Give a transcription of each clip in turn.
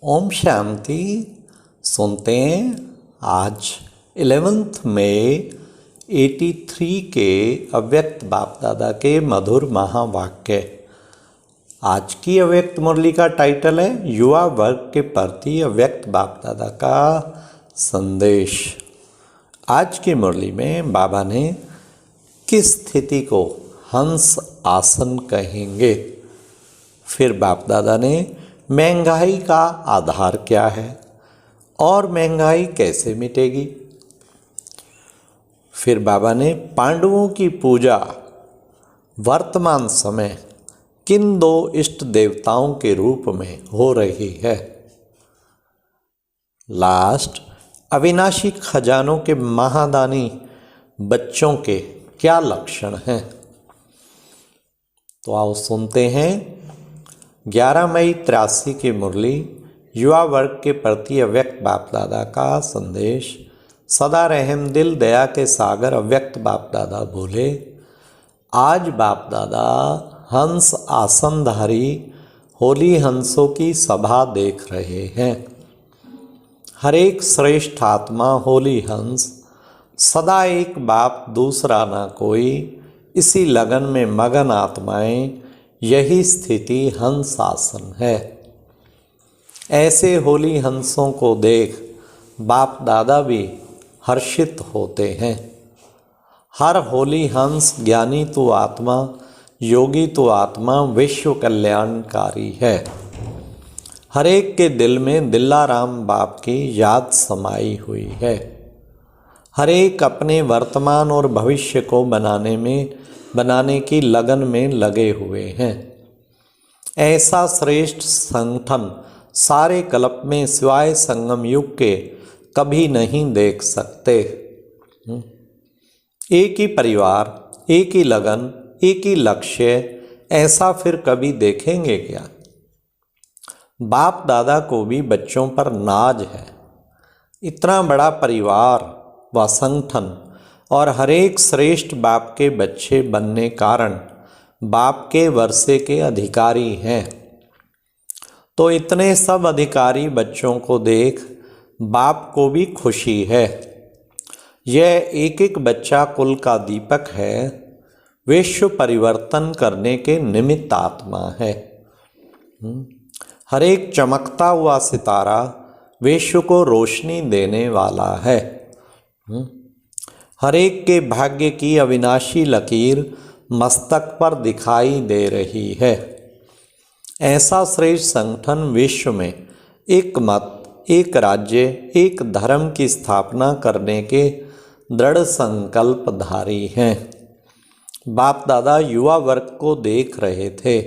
ओम शांति। सुनते हैं आज 11 मई 83 के अव्यक्त बाप दादा के मधुर महावाक्य। आज की अव्यक्त मुरली का टाइटल है युवा वर्ग के प्रति अव्यक्त बाप दादा का संदेश। आज की मुरली में बाबा ने किस स्थिति को हंस आसन कहेंगे, फिर बाप दादा ने महंगाई का आधार क्या है और महंगाई कैसे मिटेगी, फिर बाबा ने पांडवों की पूजा वर्तमान समय किन दो इष्ट देवताओं के रूप में हो रही है। लास्ट अविनाशी खजानों के महादानी बच्चों के क्या लक्षण हैं। तो आओ सुनते हैं 11 मई 83 की मुरली युवा वर्ग के प्रति अव्यक्त बाप दादा का संदेश। सदा रहम दिल दया के सागर अव्यक्त बाप दादा बोले, आज बाप दादा हंस आसनधारी होली हंसों की सभा देख रहे हैं। हर एक श्रेष्ठ आत्मा होली हंस, सदा एक बाप दूसरा ना कोई, इसी लगन में मगन आत्माएं, यही स्थिति हंस आसन है। ऐसे होली हंसों को देख बाप दादा भी हर्षित होते हैं। हर होली हंस ज्ञानी तो आत्मा, योगी तो आत्मा विश्व कल्याणकारी है। हर एक के दिल में दिल्लाराम बाप की याद समाई हुई है। हर एक अपने वर्तमान और भविष्य को बनाने की लगन में लगे हुए हैं। ऐसा श्रेष्ठ संगठन सारे कल्प में सिवाय संगम युग के कभी नहीं देख सकते। एक ही परिवार, एक ही लगन, एक ही लक्ष्य, ऐसा फिर कभी देखेंगे क्या। बाप दादा को भी बच्चों पर नाज है। इतना बड़ा परिवार व संगठन और हर एक श्रेष्ठ बाप के बच्चे बनने कारण बाप के वर्षे के अधिकारी हैं। तो इतने सब अधिकारी बच्चों को देख बाप को भी खुशी है। यह एक एक बच्चा कुल का दीपक है, विश्व परिवर्तन करने के निमित्त आत्मा है। हर एक चमकता हुआ सितारा विश्व को रोशनी देने वाला है। हर एक के भाग्य की अविनाशी लकीर मस्तक पर दिखाई दे रही है। ऐसा श्रेष्ठ संगठन विश्व में एक मत, एक राज्य, एक धर्म की स्थापना करने के दृढ़ संकल्पधारी हैं। बाप दादा युवा वर्ग को देख रहे थे,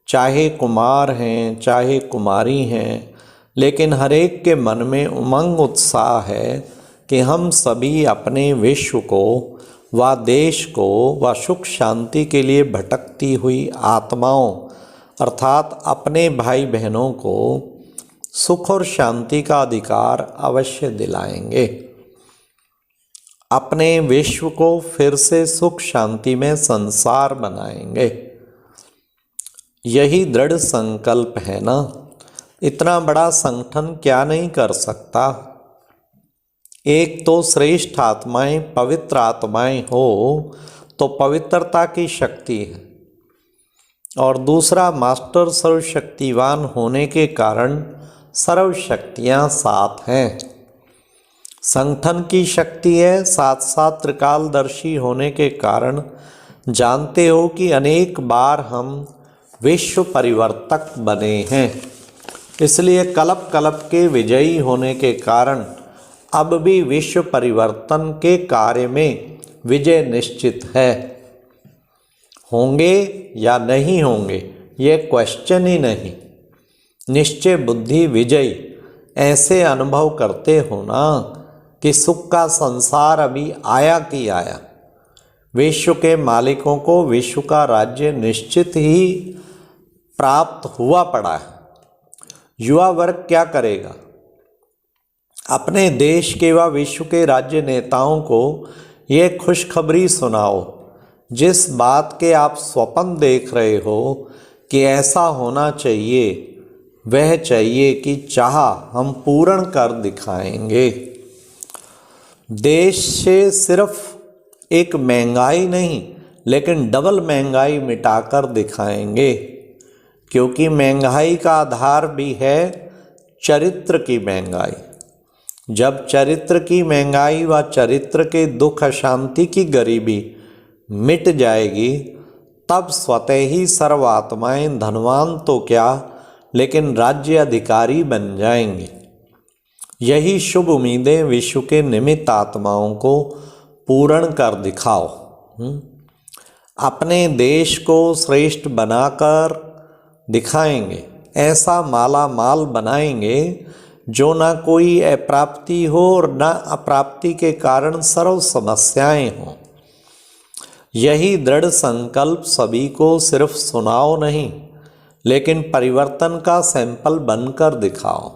चाहे कुमार हैं चाहे कुमारी हैं, लेकिन हर एक के मन में उमंग उत्साह है कि हम सभी अपने विश्व को व देश को व सुख शांति के लिए भटकती हुई आत्माओं अर्थात अपने भाई बहनों को सुख और शांति का अधिकार अवश्य दिलाएंगे। अपने विश्व को फिर से सुख शांति में संसार बनाएंगे। यही दृढ़ संकल्प है ना। इतना बड़ा संगठन क्या नहीं कर सकता। एक तो श्रेष्ठ आत्माएं, पवित्र आत्माएं हो तो पवित्रता की शक्ति है, और दूसरा मास्टर सर्वशक्तिवान होने के कारण सर्वशक्तियां साथ हैं। संगठन की शक्ति है, साथ साथ त्रिकालदर्शी होने के कारण जानते हो कि अनेक बार हम विश्व परिवर्तक बने हैं। इसलिए कल्प कल्प के विजयी होने के कारण अब भी विश्व परिवर्तन के कार्य में विजय निश्चित है। होंगे या नहीं होंगे ये क्वेश्चन ही नहीं। निश्चय बुद्धि विजयी ऐसे अनुभव करते हो ना कि सुख का संसार अभी आया कि आया। विश्व के मालिकों को विश्व का राज्य निश्चित ही प्राप्त हुआ पड़ा है। युवा वर्ग क्या करेगा। अपने देश के व विश्व के राज्य नेताओं को ये खुशखबरी सुनाओ, जिस बात के आप स्वप्न देख रहे हो कि ऐसा होना चाहिए, वह चाहिए कि चाह हम पूर्ण कर दिखाएंगे। देश से सिर्फ एक महंगाई नहीं लेकिन डबल महंगाई मिटाकर दिखाएंगे, क्योंकि महंगाई का आधार भी है चरित्र की महंगाई। जब चरित्र की महंगाई व चरित्र के दुख अशांति की गरीबी मिट जाएगी, तब स्वतः ही सर्व आत्माएं धनवान तो क्या लेकिन राज्य अधिकारी बन जाएंगे। यही शुभ उम्मीदें विश्व के निमित्त आत्माओं को पूर्ण कर दिखाओ। अपने देश को श्रेष्ठ बनाकर दिखाएंगे, ऐसा माला माल बनाएंगे जो ना कोई अप्राप्ति हो और ना अप्राप्ति के कारण सर्व समस्याएं हों। यही दृढ़ संकल्प सभी को सिर्फ सुनाओ नहीं लेकिन परिवर्तन का सैंपल बनकर दिखाओ,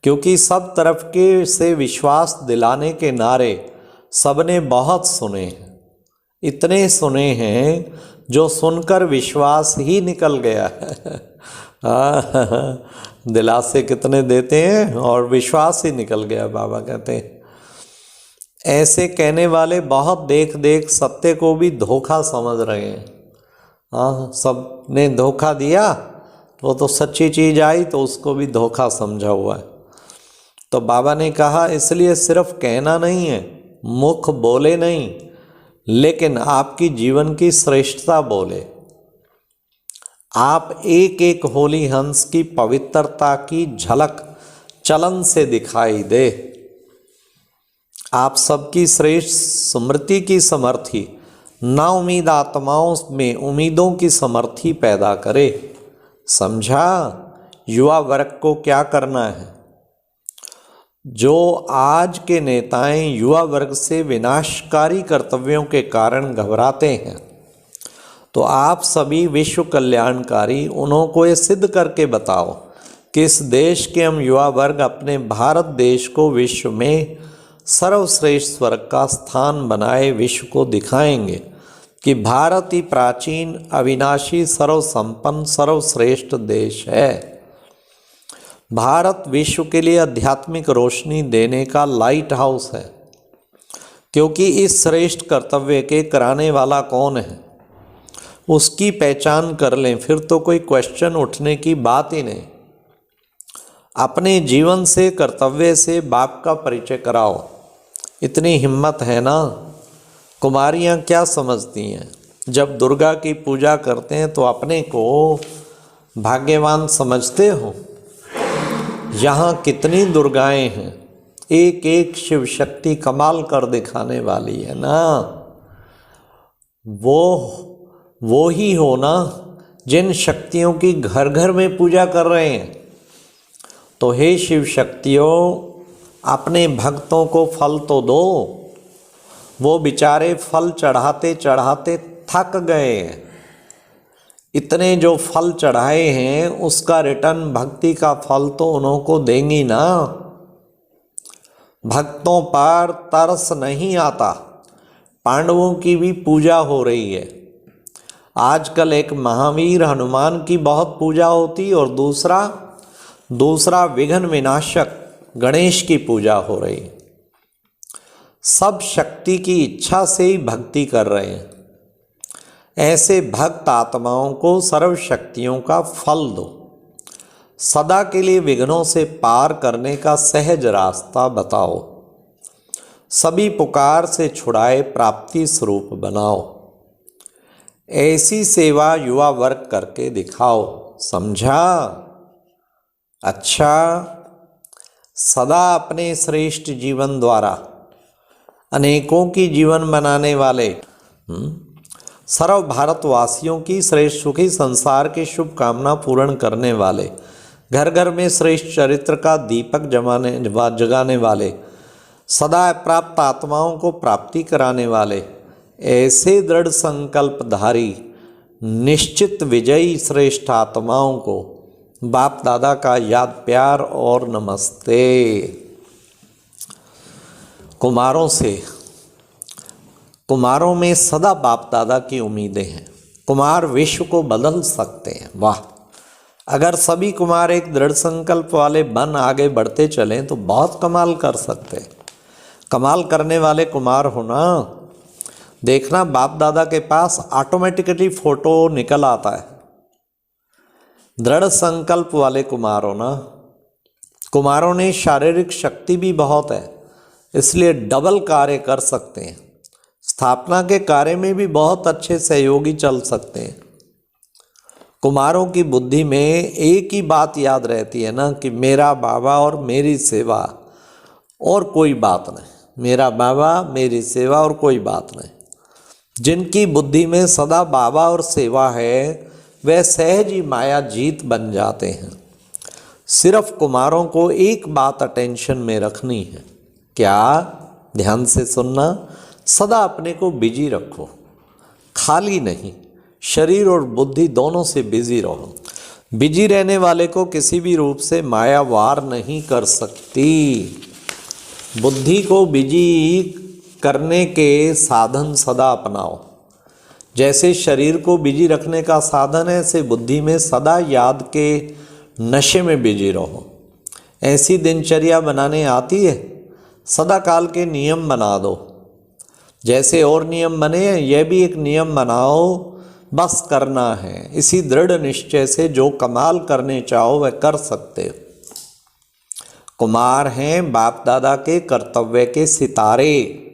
क्योंकि सब तरफ के से विश्वास दिलाने के नारे सबने बहुत सुने हैं। इतने सुने हैं जो सुनकर विश्वास ही निकल गया है। दिलासे कितने देते हैं और विश्वास ही निकल गया, बाबा कहते हैं। ऐसे कहने वाले बहुत देख देख सत्य को भी धोखा समझ रहे हैं। हाँ, सब ने धोखा दिया, वो तो सच्ची चीज आई तो उसको भी धोखा समझा हुआ है। तो बाबा ने कहा इसलिए सिर्फ कहना नहीं है, मुख बोले नहीं लेकिन आपकी जीवन की श्रेष्ठता बोले। आप एक एक होली हंस की पवित्रता की झलक चलन से दिखाई दे। आप सबकी श्रेष्ठ स्मृति की समर्थी ना उम्मीद आत्माओं में उम्मीदों की समर्थी पैदा करे। समझा युवा वर्ग को क्या करना है? जो आज के नेताएं युवा वर्ग से विनाशकारी कर्तव्यों के कारण घबराते हैं, तो आप सभी विश्व कल्याणकारी उन्हों को ये सिद्ध करके बताओ कि इस देश के हम युवा वर्ग अपने भारत देश को विश्व में सर्वश्रेष्ठ स्वर्ग का स्थान बनाए विश्व को दिखाएंगे कि भारत ही प्राचीन अविनाशी सर्वसंपन्न सर्वश्रेष्ठ देश है। भारत विश्व के लिए आध्यात्मिक रोशनी देने का लाइट हाउस है, क्योंकि इस श्रेष्ठ कर्तव्य के कराने वाला कौन है उसकी पहचान कर लें, फिर तो कोई क्वेश्चन उठने की बात ही नहीं। अपने जीवन से कर्तव्य से बाप का परिचय कराओ। इतनी हिम्मत है ना। कुमारियाँ क्या समझती हैं? जब दुर्गा की पूजा करते हैं तो अपने को भाग्यवान समझते हो। यहाँ कितनी दुर्गाएं हैं, एक एक शिव शक्ति कमाल कर दिखाने वाली है ना। वो ही हो ना जिन शक्तियों की घर घर में पूजा कर रहे हैं। तो हे शिव शक्तियों, अपने भक्तों को फल तो दो। वो बेचारे फल चढ़ाते चढ़ाते थक गए हैं। इतने जो फल चढ़ाए हैं उसका रिटर्न भक्ति का फल तो उन्हों को देंगी ना। भक्तों पर तरस नहीं आता। पांडवों की भी पूजा हो रही है। आजकल एक महावीर हनुमान की बहुत पूजा होती और दूसरा विघ्न विनाशक गणेश की पूजा हो रही। सब शक्ति की इच्छा से ही भक्ति कर रहे हैं। ऐसे भक्त आत्माओं को सर्व शक्तियों का फल दो। सदा के लिए विघ्नों से पार करने का सहज रास्ता बताओ। सभी पुकार से छुड़ाए प्राप्ति स्वरूप बनाओ। ऐसी सेवा युवा वर्ग करके दिखाओ। समझा? अच्छा, सदा अपने श्रेष्ठ जीवन द्वारा अनेकों की जीवन बनाने वाले सर्व भारतवासियों की श्रेष्ठ सुखी संसार की शुभकामना पूर्ण करने वाले, घर घर में श्रेष्ठ चरित्र का दीपक जगाने वाले, सदा प्राप्त आत्माओं को प्राप्ति कराने वाले, ऐसे दृढ़ संकल्पधारी निश्चित विजयी श्रेष्ठ आत्माओं को बाप दादा का याद प्यार और नमस्ते। कुमारों में सदा बाप दादा की उम्मीदें हैं। कुमार विश्व को बदल सकते हैं। वाह, अगर सभी कुमार एक दृढ़ संकल्प वाले बन आगे बढ़ते चलें तो बहुत कमाल कर सकते हैं। कमाल करने वाले कुमार हो ना, देखना बाप दादा के पास ऑटोमेटिकली फोटो निकल आता है। दृढ़ संकल्प वाले कुमार हो ना, कुमारों ने शारीरिक शक्ति भी बहुत है, इसलिए डबल कार्य कर सकते हैं। स्थापना के कार्य में भी बहुत अच्छे सहयोगी चल सकते हैं। कुमारों की बुद्धि में एक ही बात याद रहती है ना कि मेरा बाबा और मेरी सेवा और कोई बात नहीं, मेरा बाबा मेरी सेवा और कोई बात नहीं। जिनकी बुद्धि में सदा बाबा और सेवा है वह सहज ही माया जीत बन जाते हैं। सिर्फ कुमारों को एक बात अटेंशन में रखनी है। क्या? ध्यान से सुनना। सदा अपने को बिजी रखो, खाली नहीं, शरीर और बुद्धि दोनों से बिजी रहो। बिजी रहने वाले को किसी भी रूप से माया वार नहीं कर सकती। बुद्धि को बिजी करने के साधन सदा अपनाओ। जैसे शरीर को बिजी रखने का साधन है, ऐसे बुद्धि में सदा याद के नशे में बिजी रहो। ऐसी दिनचर्या बनाने आती है? सदा काल के नियम बना दो। जैसे और नियम बने हैं, यह भी एक नियम बनाओ, बस करना है। इसी दृढ़ निश्चय से जो कमाल करने चाहो वह कर सकते हो। कुमार हैं बाप दादा के कर्तव्य के सितारे।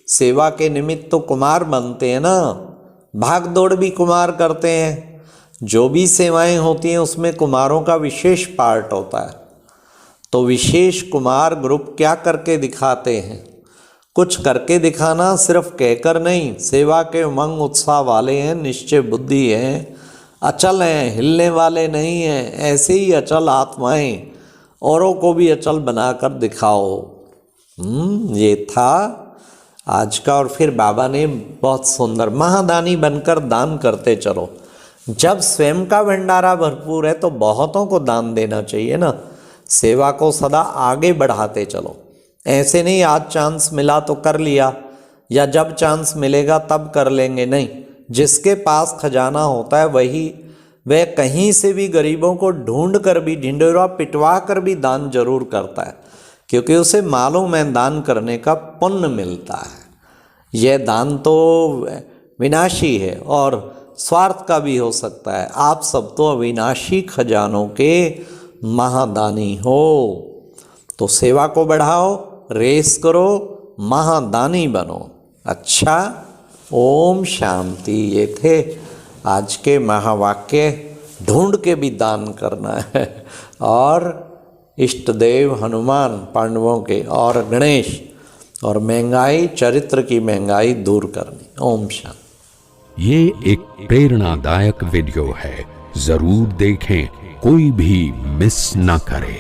सेवा के निमित्त तो कुमार बनते हैं ना, भाग दौड़ भी कुमार करते हैं। जो भी सेवाएं होती हैं उसमें कुमारों का विशेष पार्ट होता है। तो विशेष कुमार ग्रुप क्या करके दिखाते हैं? कुछ करके दिखाना, सिर्फ कहकर नहीं। सेवा के उमंग उत्साह वाले हैं, निश्चय बुद्धि हैं, अचल हैं, हिलने वाले नहीं हैं। ऐसे ही अचल आत्माएं औरों को भी अचल बनाकर दिखाओ। ये था आज का। और फिर बाबा ने बहुत सुंदर, महादानी बनकर दान करते चलो। जब स्वयं का भंडारा भरपूर है तो बहुतों को दान देना चाहिए ना। सेवा को सदा आगे बढ़ाते चलो। ऐसे नहीं आज चांस मिला तो कर लिया, या जब चांस मिलेगा तब कर लेंगे, नहीं। जिसके पास खजाना होता है वह कहीं से भी गरीबों को ढूंढ कर भी, ढिंढोरा पिटवा कर भी दान जरूर करता है, क्योंकि उसे मालूम है दान करने का पुण्य मिलता है। यह दान तो विनाशी है और स्वार्थ का भी हो सकता है। आप सब तो अविनाशी खजानों के महादानी हो। तो सेवा को बढ़ाओ, रेस करो, महादानी बनो। अच्छा, ओम शांति। ये थे आज के महावाक्य। ढूंढ के भी दान करना है। और इष्ट देव हनुमान पांडवों के और गणेश और महंगाई, चरित्र की महंगाई दूर करनी। ओम शांति। ये एक प्रेरणादायक वीडियो है, जरूर देखें, कोई भी मिस ना करे।